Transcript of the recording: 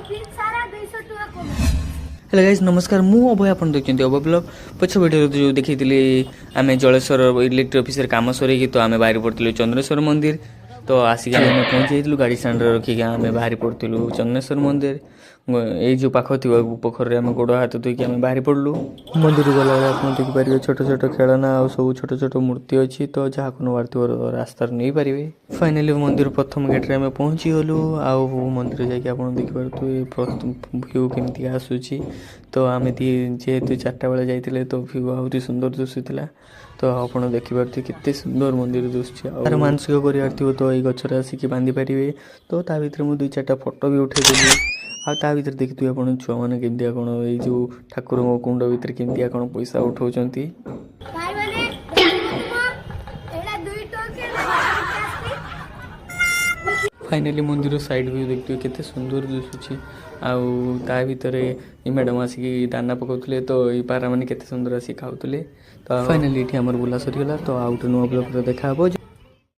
Hello guys नमस्कार मु अभय आप देखते अभय ब्लॉग पछ वीडियो जो देखी आम जलेश्वर इलेक्ट्रिक ऑफिस काम सर तो आम बाहरी पड़ू चंद्रेश्वर मंदिर तो आसिक पहुँची जाइलु गाड़ी स्टैंड रखिक आम बाहरी पड़ू चंद्रेश्वर मंदिर ये जो पाख थी पोखर में गोड़ हाथ धोईक आम बाहरी पड़लु मंदिर गला आप देखिपारे छोट छोट खेलना आ सब छोट छोट मूर्ति अच्छी तो जहाँ को नबार थोड़ा रास्तार नहीं पारे फाइनाली मंदिर प्रथम गेट्रे आम पहुँची गलु आउ मंदिर जाकि देखिपे भ्यू केमती आसूची तो आम जेहेतु 4टा बेले जाइए तो भ्यू आहरी सुंदर दिशुला तो आप देखिपे केते सुंदर मंदिर दिशुचे आर मानसिक कर तो ये गचर आसिक बांधि पारे तो ता भर मुझे 2-4टा फोटो भी उठेदेवी आ भर देखिए आप छुआ मैंने केमती कौन ये ठाकुर कुंड भर केमती कौन पैसा उठाऊँ फाइनाली मंदिर साइड भी देखते केते सुंदर दिशुची आउ ता भितर ये मैडम आसिक दाना पकाउले तो ये पारा मैंने केते सुंदर आसिक खाऊले तो फाइनाली ये बुला सरीगला तो आउ गोटे नुआ ब्लॉग देखा।